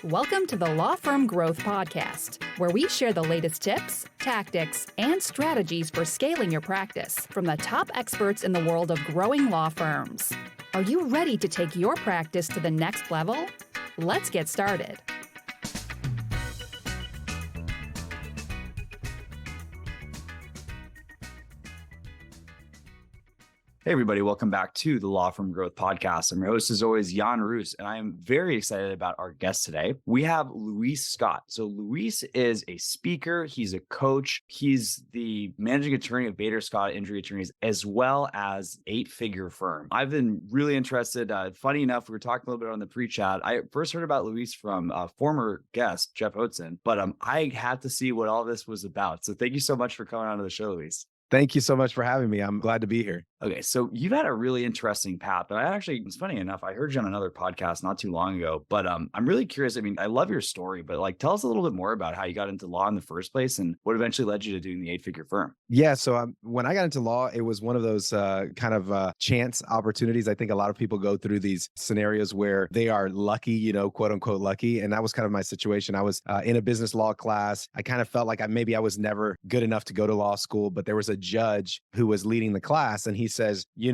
Welcome to the Law Firm Growth Podcast, where we share the latest tips, tactics, and strategies for scaling your practice from the top experts in the world of growing law firms. Are you ready to take your practice to the next level? Let's get started. Hey, everybody. Welcome back to the Law Firm Growth Podcast. I'm your host, as always, Jan Roos, and I am very excited about our guest today. We have Luis Scott. So Luis is a speaker. He's a coach. He's the managing attorney of Bader Scott Injury Attorneys, as well as eight-figure firm. I've been really interested. Funny enough, we were talking a little bit on the pre-chat. I first heard about Luis from a former guest, Jeff Oatzen, but I had to see what all this was about. So thank you so much for coming onto the show, Luis. Thank you so much for having me. I'm glad to be here. Okay, so you've had a really interesting path. And it's funny enough, I heard you on another podcast not too long ago, but I'm really curious. I mean, I love your story, but tell us a little bit more about how you got into law in the first place and what eventually led you to doing the eight-figure firm. Yeah, so when I got into law, it was one of those chance opportunities. I think a lot of people go through these scenarios where they are lucky, quote unquote lucky. And that was kind of my situation. I was in a business law class. I kind of felt like I was never good enough to go to law school, but there was a judge who was leading the class and he says, you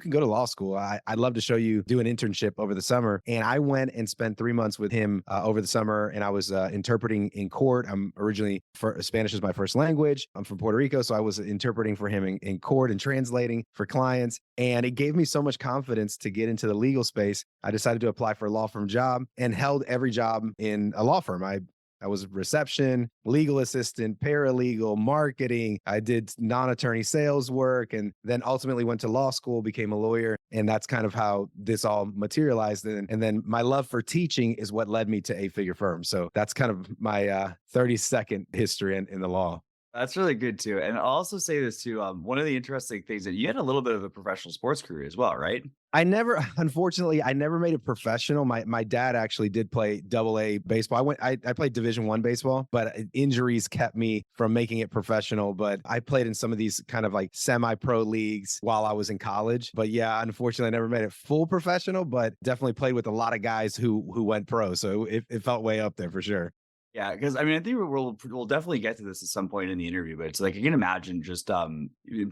can go to law school. I'd love to show you, do an internship over the summer. And I went and spent 3 months with him over the summer, and I was interpreting in court. I'm originally, Spanish is my first language. I'm from Puerto Rico, so I was interpreting for him in court and translating for clients. And it gave me so much confidence to get into the legal space. I decided to apply for a law firm job and held every job in a law firm. I was reception, legal assistant, paralegal, marketing. I did non-attorney sales work, and then ultimately went to law school, became a lawyer. And that's kind of how this all materialized. And then my love for teaching is what led me to eight-figure firm. So that's kind of my 30-second history in the law. That's really good too. And I'll also say this too. One of the interesting things that you had a little bit of a professional sports career as well, right? Unfortunately, I never made it professional. My dad actually did play AA baseball. I played Division I baseball, but injuries kept me from making it professional. But I played in some of these kind of like semi-pro leagues while I was in college. But yeah, unfortunately, I never made it full professional, but definitely played with a lot of guys who went pro. So it felt way up there for sure. Yeah, because I think we'll definitely get to this at some point in the interview, but it's like you can imagine just a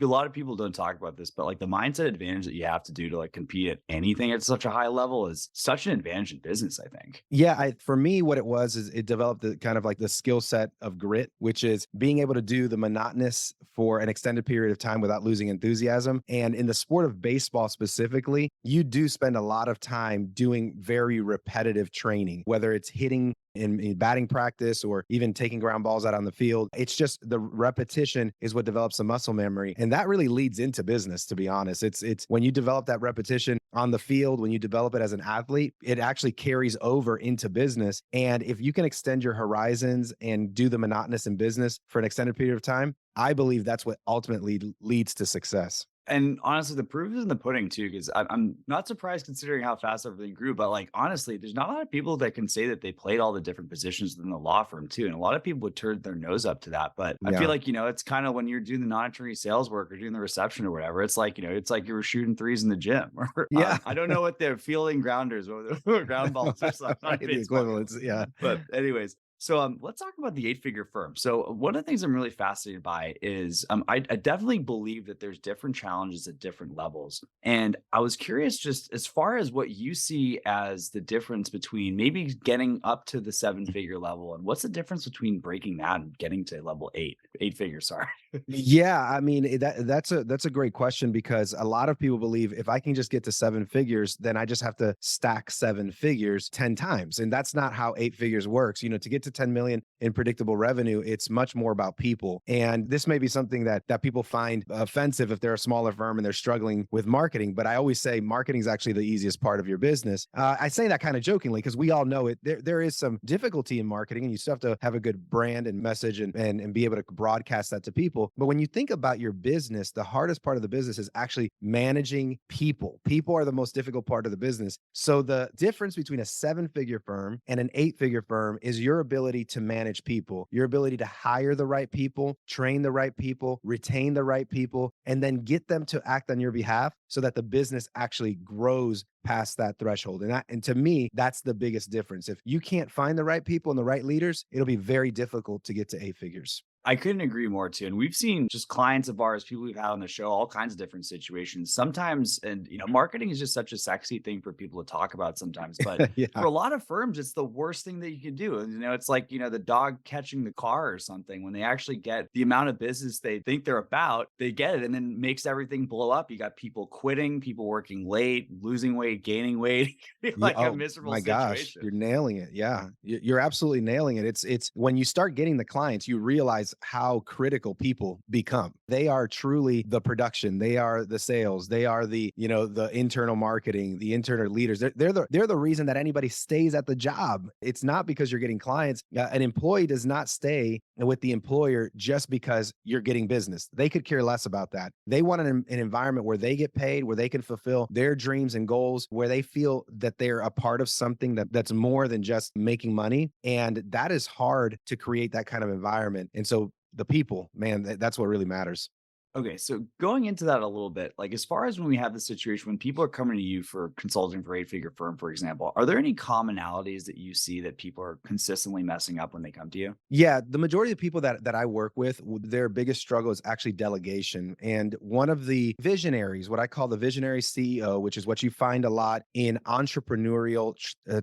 lot of people don't talk about this, but like the mindset advantage that you have to do to like compete at anything at such a high level is such an advantage in business, I think. Yeah, for me, what it was is it developed the kind of like the skill set of grit, which is being able to do the monotonous for an extended period of time without losing enthusiasm. And in the sport of baseball specifically, you do spend a lot of time doing very repetitive training, whether it's hitting in batting practice or even taking ground balls out on the field. It's just the repetition is what develops the muscle memory. And that really leads into business, to be honest. It's when you develop that repetition on the field, when you develop it as an athlete, it actually carries over into business. And if you can extend your horizons and do the monotonous in business for an extended period of time, I believe that's what ultimately leads to success. And honestly, the proof is in the pudding too, because I'm not surprised considering how fast everything grew. But like, honestly, there's not a lot of people that can say that they played all the different positions within the law firm too. And a lot of people would turn their nose up to that. But I feel like, it's kind of when you're doing the non-attorney sales work or doing the reception or whatever, it's like, it's like you were shooting threes in the gym. Or, I don't know what they're fielding grounders or ground balls or something. The equivalents, yeah. But anyways. So let's talk about the eight-figure firm. So one of the things I'm really fascinated by is I definitely believe that there's different challenges at different levels. And I was curious just as far as what you see as the difference between maybe getting up to the seven-figure level and what's the difference between breaking that and getting to level eight figures, sorry. Yeah, that's a great question because a lot of people believe if I can just get to seven figures, then I just have to stack seven figures 10 times. And that's not how eight figures works. To get to 10 million in predictable revenue, it's much more about people. And this may be something that people find offensive if they're a smaller firm and they're struggling with marketing. But I always say marketing is actually the easiest part of your business. I say that kind of jokingly because we all know it. There is some difficulty in marketing and you still have to have a good brand and message and be able to broadcast that to people. But when you think about your business, the hardest part of the business is actually managing people. People are the most difficult part of the business. So the difference between a seven-figure firm and an eight-figure firm is your ability ability to manage people, your ability to hire the right people, train the right people, retain the right people, and then get them to act on your behalf so that the business actually grows past that threshold. And to me, that's the biggest difference. If you can't find the right people and the right leaders, it'll be very difficult to get to 8 figures. I couldn't agree more too. And we've seen just clients of ours, people we've had on the show, all kinds of different situations. Sometimes, and marketing is just such a sexy thing for people to talk about sometimes. But Yeah. for a lot of firms, it's the worst thing that you can do. And it's like, the dog catching the car or something. When they actually get the amount of business they think they're about, they get it and then makes everything blow up. You got people quitting, people working late, losing weight, gaining weight. Yeah, A oh miserable my gosh, situation. you're nailing it. Yeah, you're absolutely nailing it. It's when you start getting the clients, you realize how critical people become. They are truly the production. They are the sales. They are the the internal marketing, the internal leaders. They're the reason that anybody stays at the job. It's not because you're getting clients. An employee does not stay with the employer just because you're getting business. They could care less about that. They want an environment where they get paid, where they can fulfill their dreams and goals, where they feel that they're a part of something that's more than just making money. And that is hard to create that kind of environment. And so the people, man, that's what really matters. Okay, so going into that a little bit, like as far as when we have the situation when people are coming to you for consulting for 8 figure firm, for example, are there any commonalities that you see that people are consistently messing up when they come to you? Yeah, the majority of people that I work with, their biggest struggle is actually delegation. And one of the visionaries, what I call the visionary CEO, which is what you find a lot in entrepreneurial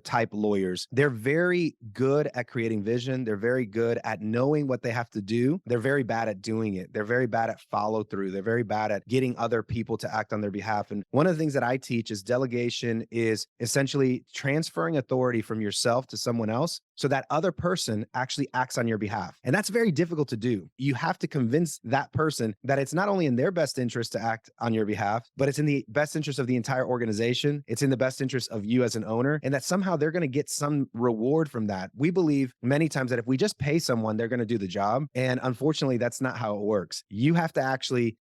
type lawyers, they're very good at creating vision. They're very good at knowing what they have to do. They're very bad at doing it. They're very bad at follow through. They're very bad at getting other people to act on their behalf. And one of the things that I teach is delegation is essentially transferring authority from yourself to someone else so that other person actually acts on your behalf. And that's very difficult to do. You have to convince that person that it's not only in their best interest to act on your behalf, but it's in the best interest of the entire organization. It's in the best interest of you as an owner, and that somehow they're going to get some reward from that. We believe many times that if we just pay someone, they're going to do the job. And unfortunately, that's not how it works. You have to actually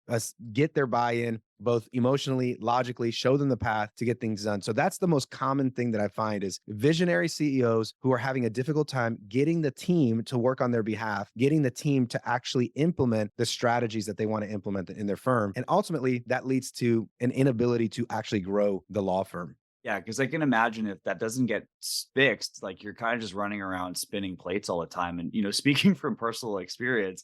get their buy-in, both emotionally, logically, show them the path to get things done. So that's the most common thing that I find is visionary CEOs who are having a difficult time getting the team to work on their behalf, getting the team to actually implement the strategies that they want to implement in their firm. And ultimately, that leads to an inability to actually grow the law firm. Yeah, because I can imagine if that doesn't get fixed, like you're kind of just running around spinning plates all the time. And, speaking from personal experience,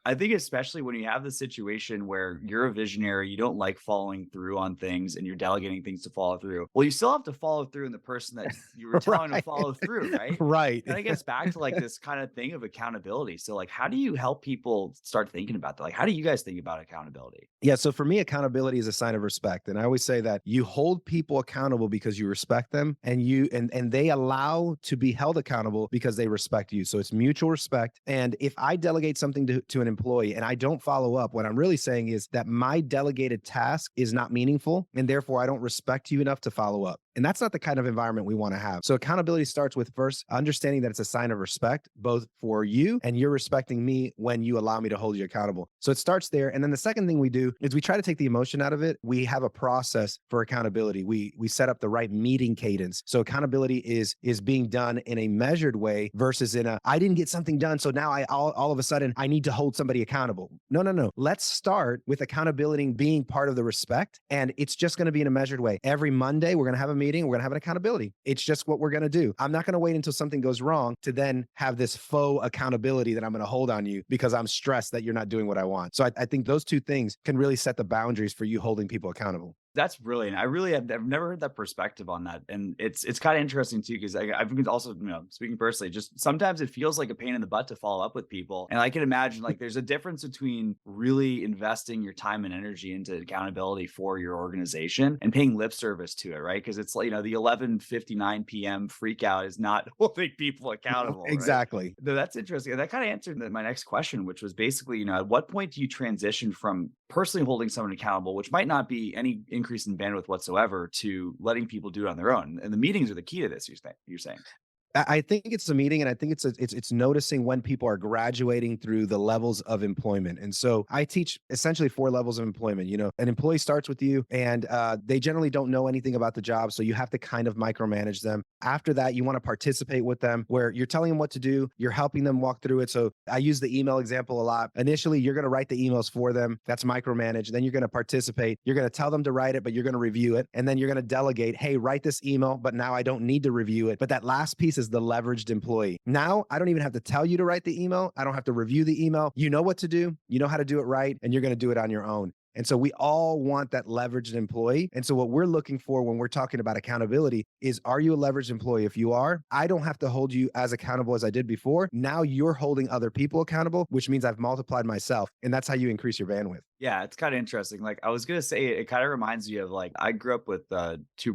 I think especially when you have the situation where you're a visionary, you don't like following through on things and you're delegating things to follow through. Well, you still have to follow through in the person that you were telling to Right. follow through, right? Right. And I guess back to like this kind of thing of accountability. So, like, how do you help people start thinking about that? Like, how do you guys think about accountability? Yeah. So for me, accountability is a sign of respect. And I always say that you hold people accountable because you respect them and they allow to be held accountable because they respect you. So it's mutual respect. And if I delegate something to an employee and I don't follow up, what I'm really saying is that my delegated task is not meaningful and therefore I don't respect you enough to follow up. And that's not the kind of environment we want to have. So accountability starts with first understanding that it's a sign of respect, both for you and you're respecting me when you allow me to hold you accountable. So it starts there. And then the second thing we do is we try to take the emotion out of it. We have a process for accountability. We set up the right meeting cadence. So accountability is being done in a measured way versus in a, I didn't get something done. So now all of a sudden I need to hold somebody accountable. No. Let's start with accountability being part of the respect. And it's just going to be in a measured way. Every Monday, we're going to have a meeting. We're going to have an accountability. It's just what we're going to do. I'm not going to wait until something goes wrong to then have this faux accountability that I'm going to hold on you because I'm stressed that you're not doing what I want. So I think those two things can really set the boundaries for you holding people accountable. That's brilliant. I've never heard that perspective on that. And it's kind of interesting too, because I've been also, speaking personally, just sometimes it feels like a pain in the butt to follow up with people. And I can imagine like there's a difference between really investing your time and energy into accountability for your organization and paying lip service to it, right? Because it's like, the 11:59 p.m. freak out is not holding people accountable. Right? Exactly. No, that's interesting. And that kind of answered my next question, which was basically, at what point do you transition from personally holding someone accountable, which might not be any increase in bandwidth whatsoever, to letting people do it on their own? And the meetings are the key to this, you're saying. I think it's a meeting, and I think it's noticing when people are graduating through the levels of employment. And so I teach essentially 4 levels of employment. An employee starts with you, and they generally don't know anything about the job, so you have to kind of micromanage them. After that, you want to participate with them where you're telling them what to do, you're helping them walk through it. So I use the email example a lot. Initially, you're going to write the emails for them. That's micromanage. Then you're going to participate. You're going to tell them to write it, but you're going to review it. And then you're going to delegate, hey, write this email, but now I don't need to review it. But that last piece is the leveraged employee. Now I don't even have to tell you to write the email. I don't have to review the email. You know what to do. You know how to do it right. And you're going to do it on your own. And so we all want that leveraged employee. And so what we're looking for when we're talking about accountability is, are you a leveraged employee? If you are, I don't have to hold you as accountable as I did before. Now you're holding other people accountable, which means I've multiplied myself. And that's how you increase your bandwidth. Yeah, it's kind of interesting. Like I was gonna say, it kind of reminds me of like I grew up with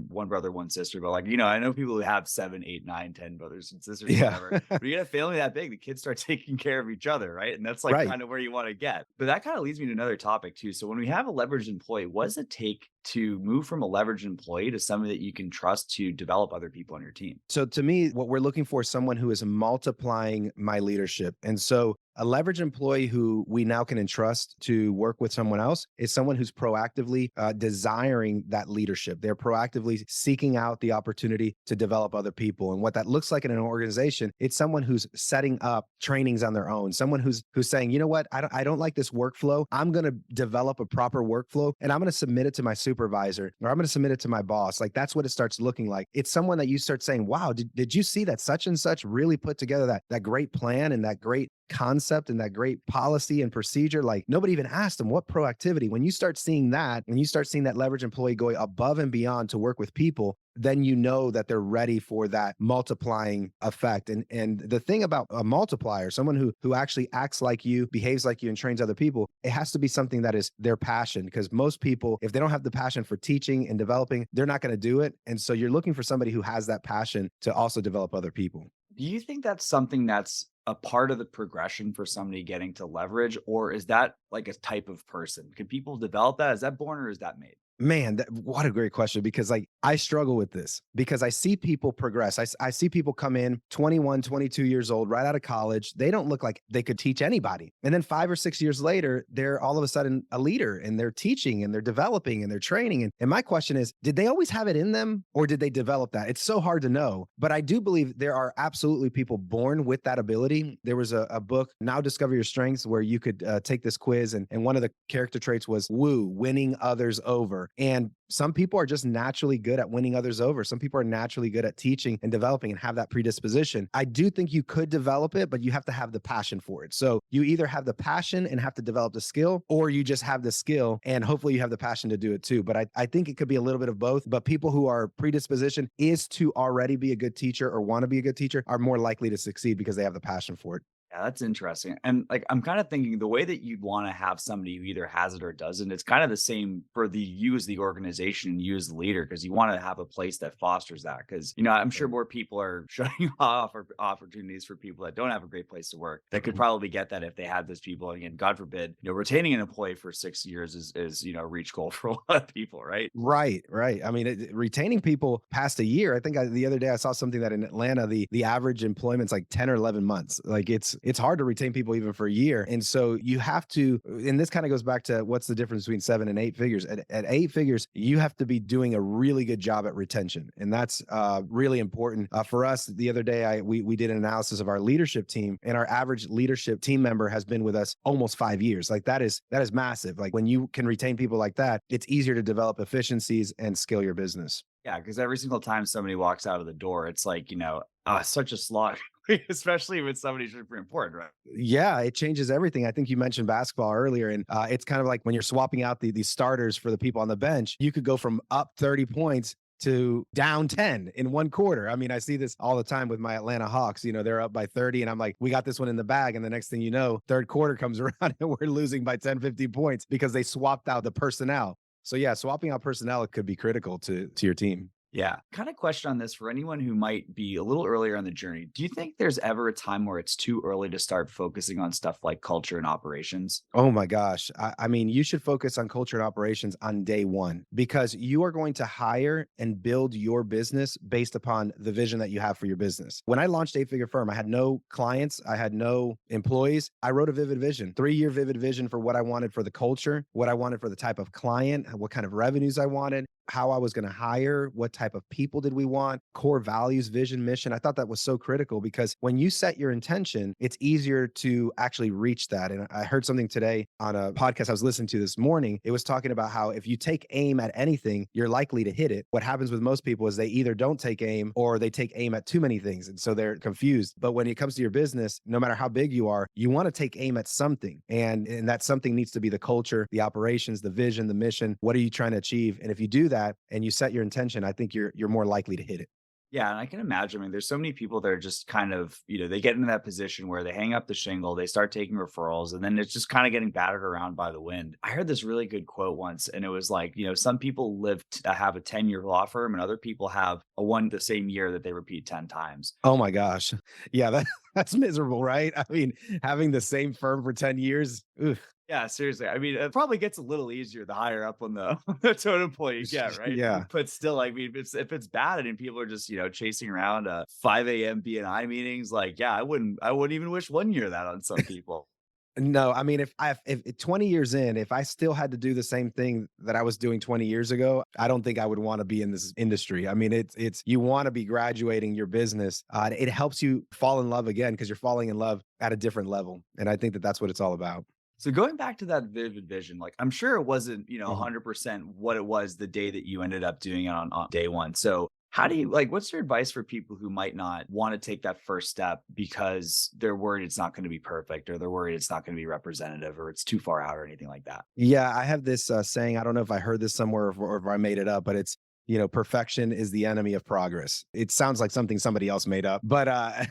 one brother, one sister, but like I know people who have 7, 8, 9, 10 brothers and sisters, Yeah. whatever. But you get a family that big, the kids start taking care of each other, right? And that's like Right. kind of where you want to get. But that kind of leads me to another topic too. So when we have a leveraged employee, what does it take to move from a leveraged employee to somebody that you can trust to develop other people on your team? So to me, what we're looking for is someone who is multiplying my leadership. And so a leverage employee who we now can entrust to work with someone else is someone who's proactively desiring that leadership. They're proactively seeking out the opportunity to develop other people. And what that looks like in an organization, it's someone who's setting up trainings on their own, someone who's saying, you know what, I don't like this workflow. I'm going to develop a proper workflow and I'm going to submit it to my supervisor, or I'm going to submit it to my boss. Like that's what it starts looking like. It's someone that you start saying, wow, did you see that such and such really put together that great plan and that great concept and that great policy and procedure? Like nobody even asked them. What proactivity. When you start seeing that, when you start seeing that leverage employee going above and beyond to work with people, then you know that they're ready for that multiplying effect. And the thing about a multiplier, someone who actually acts like you, behaves like you, and trains other people, it has to be something that is their passion. Because most people, if they don't have the passion for teaching and developing, they're not going to do it. And so you're looking for somebody who has that passion to also develop other people. Do you think that's something that's a part of the progression for somebody getting to leverage, or is that like a type of person? Can people develop that? Is that born or is that made? Man, what a great question, because like I struggle with this because I see people progress. I see people come in 21, 22 years old, right out of college. They don't look like they could teach anybody. And then 5 or 6 years later, they're all of a sudden a leader and they're teaching and they're developing and they're training. And my question is, did they always have it in them or did they develop that? It's so hard to know. But I do believe there are absolutely people born with that ability. There was a book, Now Discover Your Strengths, where you could take this quiz. And one of the character traits was woo, winning others over. And some people are just naturally good at winning others over. Some people are naturally good at teaching and developing and have that predisposition. I do think you could develop it, but you have to have the passion for it. So you either have the passion and have to develop the skill, or you just have the skill and hopefully you have the passion to do it too. But I think it could be a little bit of both. But people who are predisposition is to already be a good teacher or want to be a good teacher are more likely to succeed because they have the passion for it. Yeah, that's interesting. And like I'm kind of thinking the way that you'd want to have somebody who either has it or doesn't, it's kind of the same for you as the organization and you as the leader, because you want to have a place that fosters that. Because I'm sure more people are shutting off opportunities for people that don't have a great place to work that could probably get that if they had those people. And again, God forbid, retaining an employee for 6 years is a reach goal for a lot of people, right? Right. I mean, retaining people past a year. I think the other day I saw something that in Atlanta, the average employment's like 10 or 11 months. Like it's hard to retain people even for a year. And so you have to, and this kind of goes back to what's the difference between 7 and 8 figures. At 8 figures, you have to be doing a really good job at retention. And that's really important. For us, the other day, we did an analysis of our leadership team, and our average leadership team member has been with us almost 5 years. Like that is massive. Like when you can retain people like that, it's easier to develop efficiencies and scale your business. Yeah, because every single time somebody walks out of the door, it's like, such a slog, especially with somebody super important, right? Yeah, it changes everything. I think you mentioned basketball earlier, and it's kind of like when you're swapping out these starters for the people on the bench, you could go from up 30 points to down 10 in one quarter. I mean, I see this all the time with my Atlanta Hawks. They're up by 30 and I'm like, we got this one in the bag. And the next thing you know, third quarter comes around and we're losing by 10, 15 points because they swapped out the personnel. So yeah, swapping out personnel could be critical to your team. Yeah. Kind of question on this for anyone who might be a little earlier on the journey. Do you think there's ever a time where it's too early to start focusing on stuff like culture and operations? Oh my gosh. I mean, you should focus on culture and operations on day one because you are going to hire and build your business based upon the vision that you have for your business. When I launched 8-Figure Firm, I had no clients, I had no employees. I wrote a vivid vision, 3-year vivid vision for what I wanted for the culture, what I wanted for the type of client, what kind of revenues I wanted, how I was going to hire, what type type of people did we want, core values, vision, mission. I thought that was so critical because when you set your intention, it's easier to actually reach that. And I heard something today on a podcast I was listening to this morning. It was talking about how if you take aim at anything, you're likely to hit it. What happens with most people is they either don't take aim or they take aim at too many things. And so they're confused. But when it comes to your business, no matter how big you are, you want to take aim at something. And that something needs to be the culture, the operations, the vision, the mission. What are you trying to achieve? And if you do that and you set your intention, I think you're more likely to hit it. Yeah, and I can imagine. I mean, there's so many people that are just kind of, they get into that position where they hang up the shingle, they start taking referrals, and then it's just kind of getting battered around by the wind. I heard this really good quote once, and it was like, some people have a 10-year law firm, and other people have a one the same year that they repeat 10 times. Oh my gosh. Yeah, that's miserable, right? I mean, having the same firm for 10 years. Ugh. Yeah, seriously. I mean, it probably gets a little easier the higher up on the the totem pole you get, right? Yeah. But still, I mean, if it's bad and people are just chasing around 5 a.m. BNI meetings, like I wouldn't even wish 1 year of that on some people. No, I mean, if 20 years in, if I still had to do the same thing that I was doing 20 years ago, I don't think I would want to be in this industry. I mean, it's you want to be graduating your business. It helps you fall in love again because you're falling in love at a different level. And I think that that's what it's all about. So going back to that vivid vision, like I'm sure it wasn't, Mhm. 100% what it was the day that you ended up doing it on day one. So how do you what's your advice for people who might not want to take that first step because they're worried it's not going to be perfect, or they're worried it's not going to be representative, or it's too far out, or anything like that? Yeah, I have this saying. I don't know if I heard this somewhere or if I made it up, but it's, perfection is the enemy of progress. It sounds like something somebody else made up, but I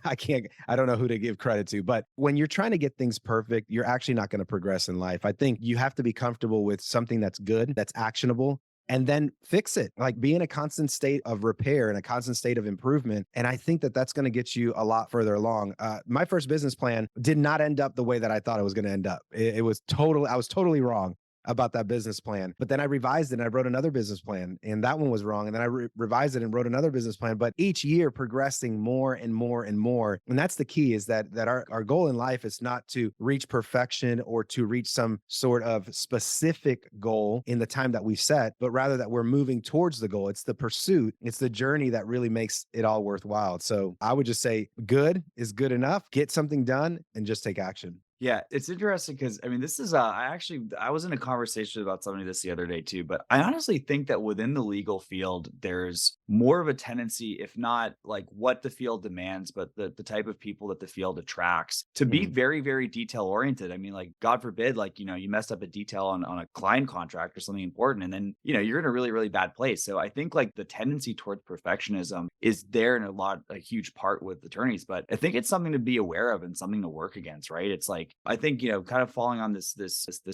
don't know who to give credit to. But when you're trying to get things perfect, you're actually not going to progress in life. I think you have to be comfortable with something that's good, that's actionable, and then fix it. Like be in a constant state of repair and a constant state of improvement. And I think that that's going to get you a lot further along. My first business plan did not end up the way that I thought it was going to end up. I was totally wrong about that business plan. But then I revised it and I wrote another business plan, and that one was wrong. And then I revised it and wrote another business plan. But each year progressing more and more and more. And that's the key, is that our goal in life is not to reach perfection or to reach some sort of specific goal in the time that we've set, but rather that we're moving towards the goal. It's the pursuit. It's the journey that really makes it all worthwhile. So I would just say good is good enough. Get something done and just take action. Yeah, it's interesting because I mean, this is I was in a conversation about somebody this the other day too, but I honestly think that within the legal field, there's more of a tendency, if not like what the field demands, but the type of people that the field attracts, to be Mhm. very, very detail oriented. I mean, like God forbid, like you messed up a detail on a client contract or something important, and then you're in a really, really bad place. So I think like the tendency towards perfectionism is there in a huge part with attorneys, but I think it's something to be aware of and something to work against, right? It's like I think kind of falling on this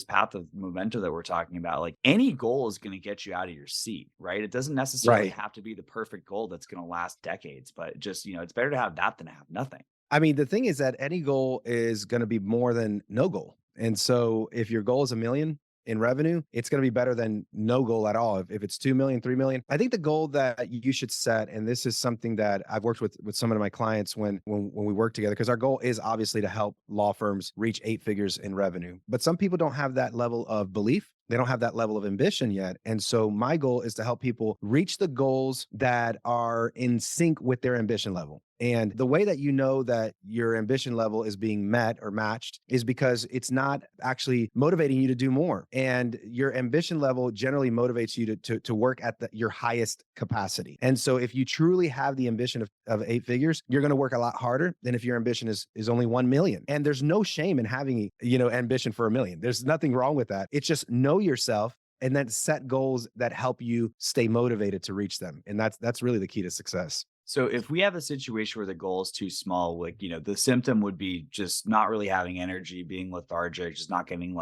path of momentum that we're talking about. Like any goal is going to get you out of your seat, right? It doesn't necessarily Right. have to be the perfect goal that's going to last decades, but just it's better to have that than to have nothing. I mean, the thing is that any goal is going to be more than no goal. And so if your goal is a million in revenue, it's going to be better than no goal at all. If it's 2 million, 3 million, I think the goal that you should set, and this is something that I've worked with some of my clients when we work together, because our goal is obviously to help law firms reach 8 figures in revenue. But some people don't have that level of belief. They don't have that level of ambition yet. And so my goal is to help people reach the goals that are in sync with their ambition level. And the way that you know that your ambition level is being met or matched is because it's not actually motivating you to do more. And your ambition level generally motivates you to work at your highest capacity. And so if you truly have the ambition of 8 figures, you're going to work a lot harder than if your ambition is only 1 million. And there's no shame in having, ambition for 1 million. There's nothing wrong with that. It's just know yourself and then set goals that help you stay motivated to reach them. And that's really the key to success. So if we have a situation where the goal is too small, like, the symptom would be just not really having energy, being lethargic, just not getting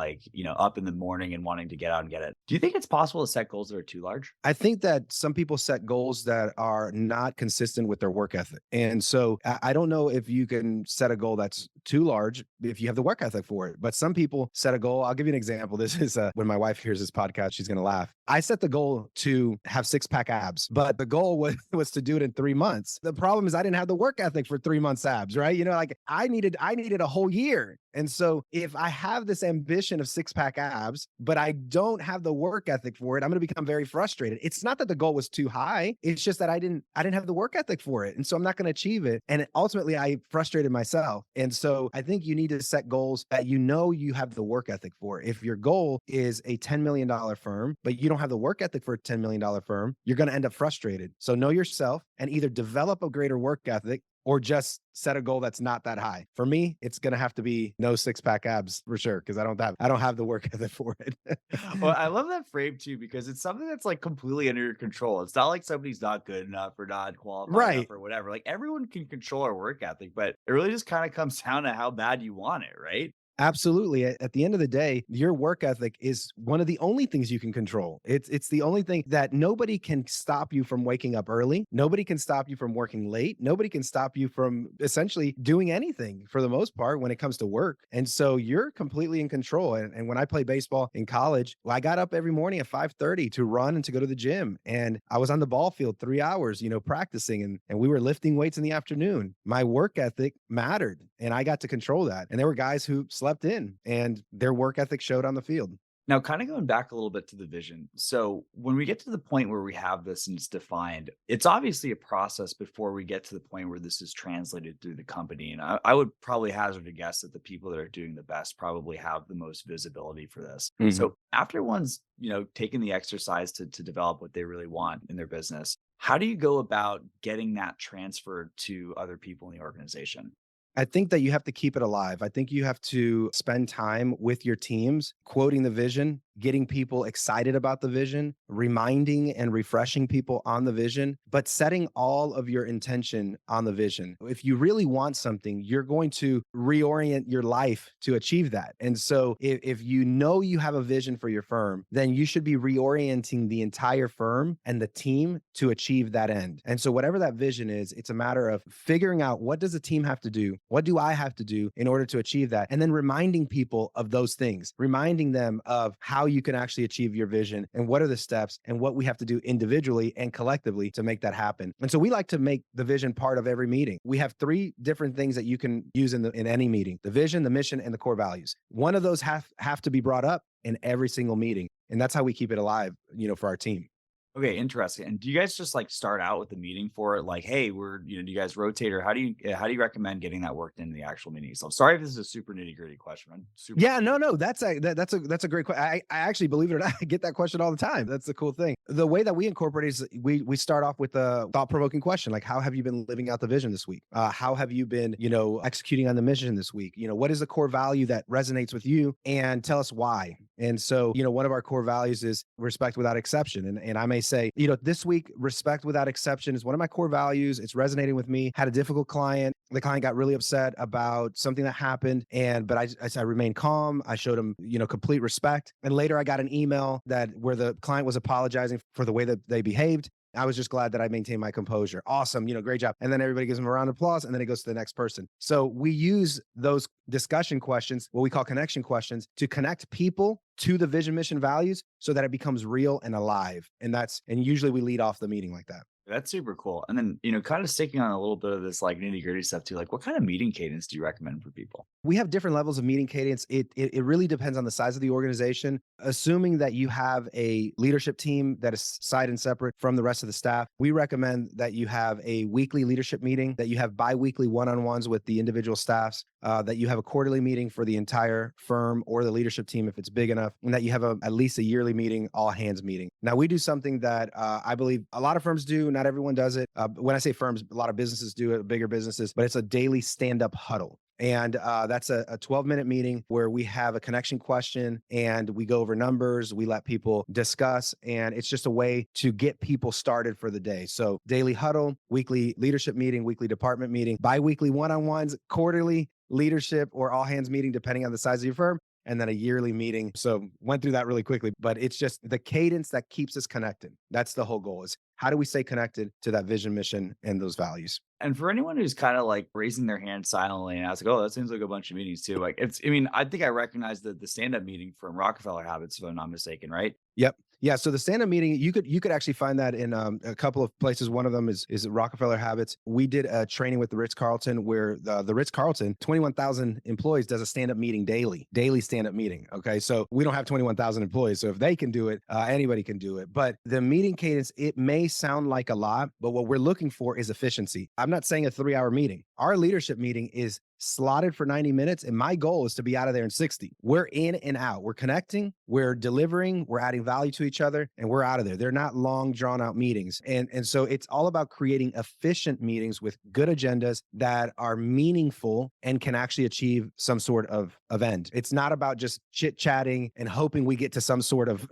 up in the morning and wanting to get out and get it. Do you think it's possible to set goals that are too large? I think that some people set goals that are not consistent with their work ethic. And so I don't know if you can set a goal that's too large if you have the work ethic for it. But some people set a goal. I'll give you an example. This is when my wife hears this podcast, she's going to laugh. I set the goal to have 6-pack abs, but the goal was to do it in 3 months. The problem is I didn't have the work ethic for 3 months abs, right? Like I needed a whole year And so if I have this ambition of six pack abs, but I don't have the work ethic for it, I'm going to become very frustrated. It's not that the goal was too high. It's just that I didn't have the work ethic for it. And so I'm not going to achieve it. And ultimately I frustrated myself. And so I think you need to set goals that you have the work ethic for. If your goal is a $10 million firm, but you don't have the work ethic for a $10 million firm, you're going to end up frustrated. So know yourself and either develop a greater work ethic or just set a goal that's not that high. For me, it's going to have to be no six pack abs for sure, because I don't have the work ethic for it. Well, I love that frame too, because it's something that's like completely under your control. It's not like somebody's not good enough or not qualified enough Right. or whatever. Like everyone can control our work ethic, but it really just kind of comes down to how bad you want it, right? Absolutely. At the end of the day, your work ethic is one of the only things you can control. It's the only thing that nobody can stop you from waking up early. Nobody can stop you from working late. Nobody can stop you from essentially doing anything for the most part when it comes to work. And so you're completely in control. And when I played baseball in college, well, I got up every morning at 5:30 to run and to go to the gym. And I was on the ball field 3 hours, practicing and we were lifting weights in the afternoon. My work ethic mattered and I got to control that. And there were guys who slept in and their work ethic showed on the field. Now, kind of going back a little bit to the vision. So, when we get to the point where we have this and it's defined, it's obviously a process before we get to the point where this is translated through the company. And I would probably hazard a guess that the people that are doing the best probably have the most visibility for this. Mhm. So, after one's taken the exercise to develop what they really want in their business, how do you go about getting that transferred to other people in the organization? I think that you have to keep it alive. I think you have to spend time with your teams, quoting the vision, getting people excited about the vision, reminding and refreshing people on the vision, but setting all of your intention on the vision. If you really want something, you're going to reorient your life to achieve that. And so if you know you have a vision for your firm, then you should be reorienting the entire firm and the team to achieve that end. And so whatever that vision is, it's a matter of figuring out, what does the team have to do? What do I have to do in order to achieve that? And then reminding people of those things, reminding them of how you can actually achieve your vision and what are the steps and what we have to do individually and collectively to make that happen. And so we like to make the vision part of every meeting. We have three different things that you can use in any meeting: the vision, the mission, and the core values. One of those have to be brought up in every single meeting. And that's how we keep it alive, for our team. Okay, interesting. And do you guys just like start out with the meeting for it? Like, hey, do you guys rotate, or how do you recommend getting that worked into the actual meeting? So I'm sorry if this is a super nitty gritty question. I'm super. Yeah, no, that's a great question. I actually, believe it or not, I get that question all the time. That's the cool thing. The way that we incorporate is we start off with a thought provoking question, like, how have you been living out the vision this week? How have you been, executing on the mission this week? What is the core value that resonates with you, and tell us why. And so, one of our core values is respect without exception. And I may say, this week, respect without exception is one of my core values. It's resonating with me. Had a difficult client. The client got really upset about something that happened. But I remained calm. I showed him, complete respect. And later I got an email where the client was apologizing for the way that they behaved. I was just glad that I maintained my composure. Awesome. Great job. And then everybody gives them a round of applause, and then it goes to the next person. So we use those discussion questions, what we call connection questions, to connect people to the vision, mission, values so that it becomes real and alive. And usually we lead off the meeting like that. That's super cool. And then, kind of sticking on a little bit of this like nitty gritty stuff too, like what kind of meeting cadence do you recommend for people? We have different levels of meeting cadence. It really depends on the size of the organization. Assuming that you have a leadership team that is side and separate from the rest of the staff, we recommend that you have a weekly leadership meeting, that you have bi-weekly one-on-ones with the individual staffs, that you have a quarterly meeting for the entire firm or the leadership team if it's big enough, and that you have at least a yearly meeting, all hands meeting. Now, we do something that I believe a lot of firms do. Not everyone does it. When I say firms, a lot of businesses do it, bigger businesses, but it's a daily stand-up huddle. And that's a 12-minute meeting where we have a connection question and we go over numbers. We let people discuss, and it's just a way to get people started for the day. So daily huddle, weekly leadership meeting, weekly department meeting, bi-weekly one-on-ones, quarterly leadership or all hands meeting, depending on the size of your firm, and then a yearly meeting. So went through that really quickly, but it's just the cadence that keeps us connected. That's the whole goal, is how do we stay connected to that vision, mission, and those values? And for anyone who's kind of like raising their hand silently, and I was like, oh, that seems like a bunch of meetings too. Like I think I recognize the stand-up meeting from Rockefeller Habits, if I'm not mistaken, right? Yep. Yeah, so the stand-up meeting, you could actually find that in a couple of places. One of them is Rockefeller Habits. We did a training with the Ritz-Carlton where the Ritz-Carlton, 21,000 employees, does a stand-up meeting daily stand-up meeting. Okay, so we don't have 21,000 employees, so if they can do it, anybody can do it. But the meeting cadence, it may sound like a lot, but what we're looking for is efficiency. I'm not saying a 3-hour meeting. Our leadership meeting is slotted for 90 minutes, and my goal is to be out of there in 60. We're in and out. We're connecting, we're delivering, we're adding value to each other, and we're out of there. They're not long, drawn out meetings. And so it's all about creating efficient meetings with good agendas that are meaningful and can actually achieve some sort of end. It's not about just chit chatting and hoping we get to some sort of,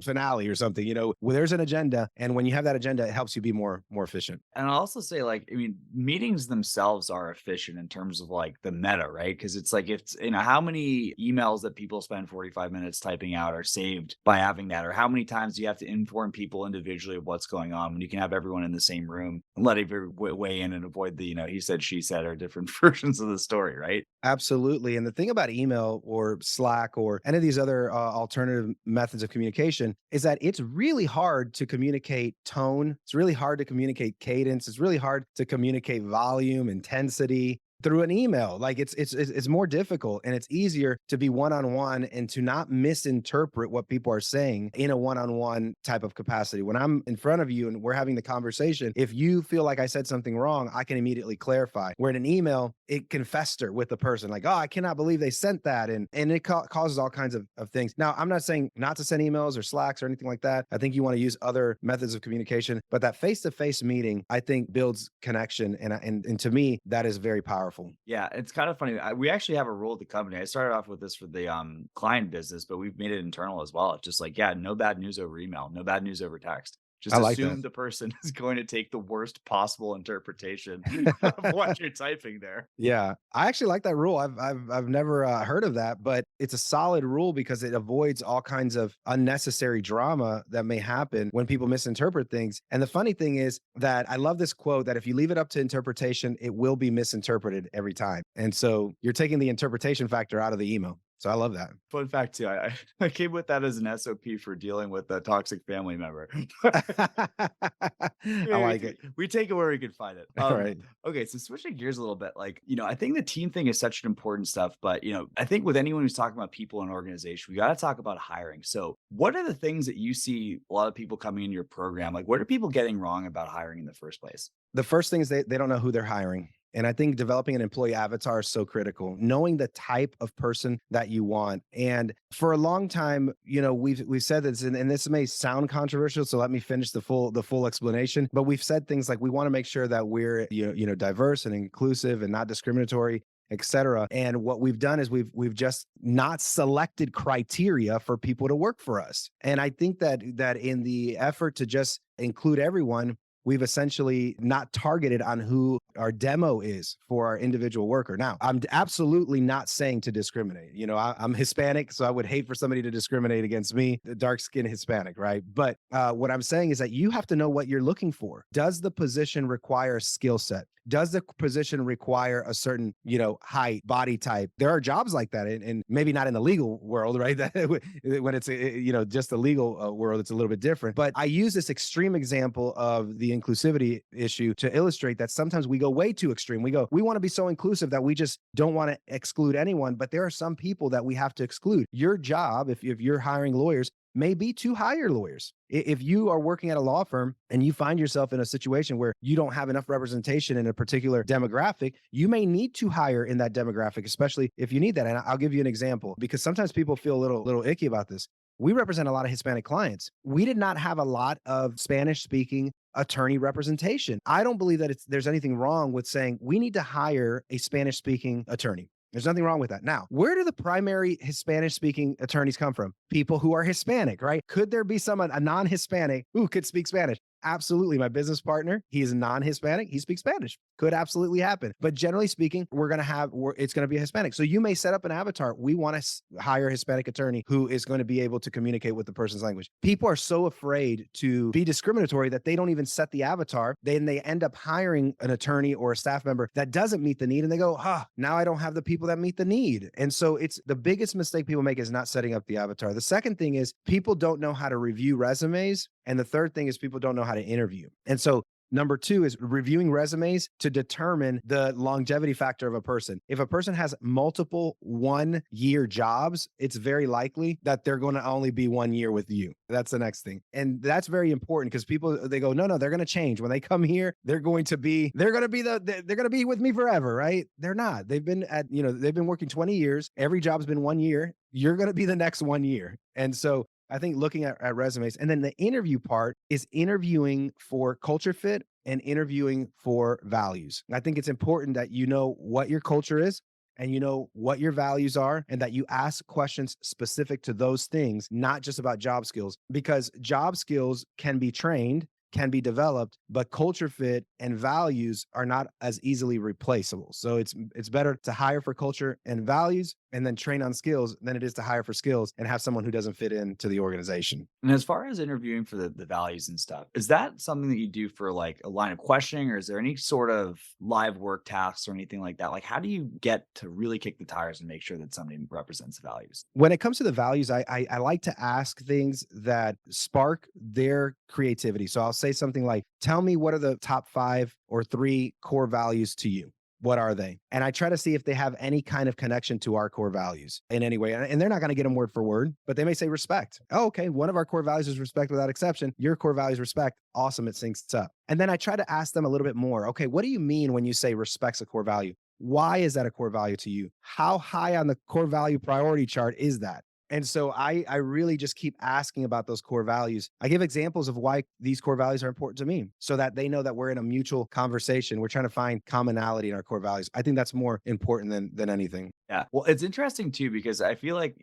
finale or something. Well, there's an agenda. And when you have that agenda, it helps you be more efficient. And I'll also say, like, I mean, meetings themselves are efficient in terms of like the meta, right? Because it's like, if how many emails that people spend 45 minutes typing out are saved by having that, or how many times do you have to inform people individually of what's going on when you can have everyone in the same room, let everyone weigh in and avoid the, he said, she said, or different versions of the story, right? Absolutely. And the thing about email or Slack or any of these other alternative methods of communication is that it's really hard to communicate tone. It's really hard to communicate cadence. It's really hard to communicate volume, intensity through an email. Like it's more difficult, and it's easier to be one-on-one and to not misinterpret what people are saying in a one-on-one type of capacity. When I'm in front of you and we're having the conversation, if you feel like I said something wrong, I can immediately clarify. Where in an email, it can fester with the person, like, oh, I cannot believe they sent that. And it causes all kinds of things. Now, I'm not saying not to send emails or Slacks or anything like that. I think you want to use other methods of communication, but that face-to-face meeting, I think, builds connection. And to me, that is very powerful. Yeah, it's kind of funny. We actually have a rule at the company. I started off with this for the client business, but we've made it internal as well. It's just like, yeah, no bad news over email, no bad news over text. Just I like assume that. the person is going to take the worst possible interpretation of what you're typing there. Yeah, I actually like that rule. I've never heard of that, but it's a solid rule because it avoids all kinds of unnecessary drama that may happen when people misinterpret things. And the funny thing is that I love this quote that if you leave it up to interpretation, it will be misinterpreted every time. And so you're taking the interpretation factor out of the email. So I love that. Fun fact too, I came with that as an SOP for dealing with a toxic family member. I like it. We take it where we can find it. All right. Okay, so switching gears a little bit, like, I think the team thing is such an important stuff, but, I think with anyone who's talking about people in an organization, we got to talk about hiring. So what are the things that you see a lot of people coming in your program? Like, what are people getting wrong about hiring in the first place? The first thing is they don't know who they're hiring. And I think developing an employee avatar is so critical. Knowing the type of person that you want. And for a long time, we've said this, and this may sound controversial, so let me finish the full explanation. But we've said things like we want to make sure that we're diverse and inclusive and not discriminatory, et cetera. And what we've done is we've just not selected criteria for people to work for us. And I think that in the effort to just include everyone, we've essentially not targeted on who our demo is for our individual worker. Now, I'm absolutely not saying to discriminate. I'm Hispanic, so I would hate for somebody to discriminate against me, the dark-skinned Hispanic, right? But what I'm saying is that you have to know what you're looking for. Does the position require a skill set? Does the position require a certain, height, body type? There are jobs like that, and maybe not in the legal world, right? When it's, just the legal world, it's a little bit different. But I use this extreme example of the inclusivity issue to illustrate that sometimes we go way too extreme. We want to be so inclusive that we just don't want to exclude anyone, but there are some people that we have to exclude. Your job, if you're hiring lawyers, may be to hire lawyers. If you are working at a law firm and you find yourself in a situation where you don't have enough representation in a particular demographic, you may need to hire in that demographic, especially if you need that. And I'll give you an example, because sometimes people feel a little icky about this. We represent a lot of Hispanic clients. We did not have a lot of Spanish-speaking attorney representation. I don't believe that there's anything wrong with saying we need to hire a Spanish-speaking attorney. There's nothing wrong with that. Now, where do the primary Hispanic-speaking attorneys come from? People who are Hispanic, right? Could there be a non-Hispanic who could speak Spanish? Absolutely. My business partner, he is non-Hispanic. He speaks Spanish. Could absolutely happen. But generally speaking, it's going to be a Hispanic. So you may set up an avatar. We want to hire a Hispanic attorney who is going to be able to communicate with the person's language. People are so afraid to be discriminatory that they don't even set the avatar. Then they end up hiring an attorney or a staff member that doesn't meet the need. And they go, now I don't have the people that meet the need. And so it's the biggest mistake people make is not setting up the avatar. The second thing is people don't know how to review resumes. And the third thing is people don't know how to interview. And so number two is reviewing resumes to determine the longevity factor of a person. If a person has multiple 1-year jobs, it's very likely that they're going to only be 1 year with you. That's the next thing. And that's very important because people, they go, no, they're going to change. When they come here, they're going to be with me forever, right? They're not. They've been working 20 years. Every job's been 1 year. You're going to be the next 1 year. And so I think looking at resumes, and then the interview part is interviewing for culture fit and interviewing for values. I think it's important that you know what your culture is and you know what your values are, and that you ask questions specific to those things, not just about job skills, because job skills can be trained, can be developed, but culture fit and values are not as easily replaceable. So it's better to hire for culture and values and then train on skills than it is to hire for skills and have someone who doesn't fit into the organization. And as far as interviewing for the values and stuff, is that something that you do for like a line of questioning, or is there any sort of live work tasks or anything like that? Like, how do you get to really kick the tires and make sure that somebody represents the values? When it comes to the values, I like to ask things that spark their creativity. So I'll say something like, tell me what are the top 5 or 3 core values to you? What are they? And I try to see if they have any kind of connection to our core values in any way. And they're not going to get them word for word, but they may say respect. Oh, okay. One of our core values is respect without exception. Your core value is respect. Awesome. It syncs up. And then I try to ask them a little bit more. Okay, what do you mean when you say respect's a core value? Why is that a core value to you? How high on the core value priority chart is that? And so I really just keep asking about those core values. I give examples of why these core values are important to me so that they know that we're in a mutual conversation. We're trying to find commonality in our core values. I think that's more important than anything. Yeah. Well, it's interesting too, because I feel like,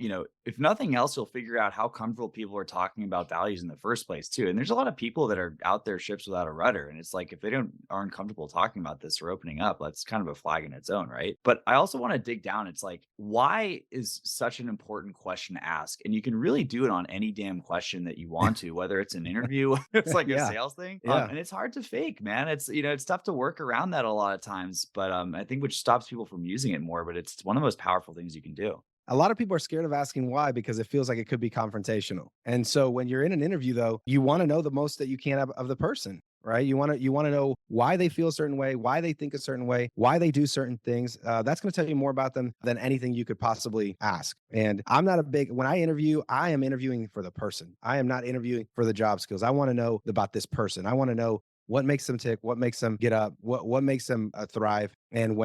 if nothing else, you'll figure out how comfortable people are talking about values in the first place too. And there's a lot of people that are out there ships without a rudder. And it's like, if they aren't comfortable talking about this or opening up, that's kind of a flag in its own, right? But I also want to dig down. It's like, why is such an important question to ask? And you can really do it on any damn question that you want to, whether it's an interview, it's like a sales thing. Yeah. And it's hard to fake, man. It's tough to work around that a lot of times, but I think which stops people from using it more, but it's one of the most powerful things you can do. A lot of people are scared of asking why because it feels like it could be confrontational. And so when you're in an interview, though, you want to know the most that you can of the person, right? You want to know why they feel a certain way, why they think a certain way, why they do certain things. That's going to tell you more about them than anything you could possibly ask. And when I interview, I am interviewing for the person. I am not interviewing for the job skills. I want to know about this person. I want to know what makes them tick, what makes them get up, what makes them thrive. And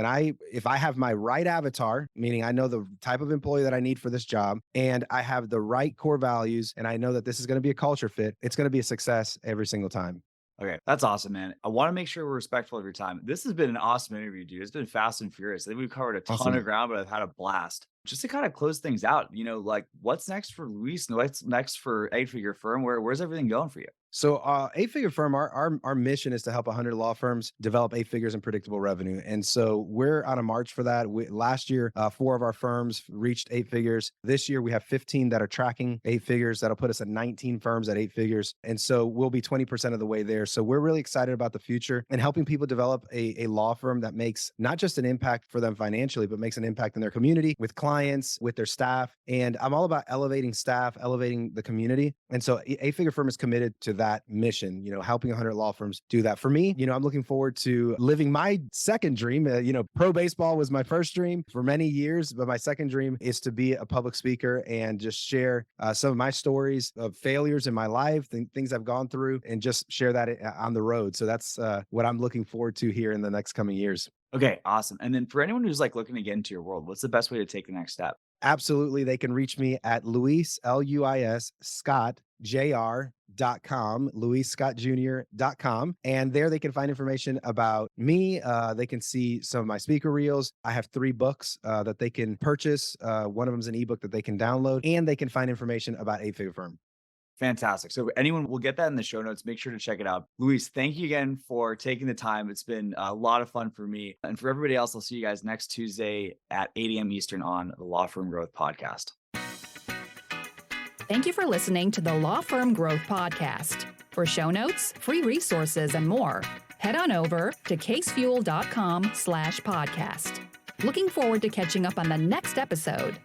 if I have my right avatar, meaning I know the type of employee that I need for this job, and I have the right core values, and I know that this is going to be a culture fit, it's going to be a success every single time. Okay, that's awesome, man. I want to make sure we're respectful of your time. This has been an awesome interview, dude. It's been fast and furious. I think we've covered a ton of ground, but I've had a blast. Just to kind of close things out, like what's next for Luis? What's next for 8-Figure Firm? Where's everything going for you? So 8-Figure Firm, our mission is to help 100 law firms develop 8 figures and predictable revenue. And so we're on a march for that. Last year, 4 of our firms reached 8 figures. This year, we have 15 that are tracking 8 figures. That'll put us at 19 firms at 8 figures. And so we'll be 20% of the way there. So we're really excited about the future and helping people develop a law firm that makes not just an impact for them financially, but makes an impact in their community, with clients, with their staff. And I'm all about elevating staff, elevating the community. And so 8-Figure Firm is committed to that mission, helping 100 law firms do that. For me, I'm looking forward to living my second dream. Pro baseball was my first dream for many years, but my second dream is to be a public speaker and just share some of my stories of failures in my life, things I've gone through, and just share that on the road. So that's what I'm looking forward to here in the next coming years. Okay, awesome. And then for anyone who's like looking to get into your world, what's the best way to take the next step? Absolutely. They can reach me at Luis, Luis, Scott, jr.com, luisscottjr.com. And there they can find information about me. They can see some of my speaker reels. I have 3 books that they can purchase. One of them is an ebook that they can download, and they can find information about 8-Figure Firm. Fantastic. So anyone will get that in the show notes. Make sure to check it out. Luis, thank you again for taking the time. It's been a lot of fun for me. And for everybody else, I'll see you guys next Tuesday at 8 a.m. Eastern on the Law Firm Growth Podcast. Thank you for listening to the Law Firm Growth Podcast. For show notes, free resources, and more, head on over to casefuel.com/podcast. Looking forward to catching up on the next episode.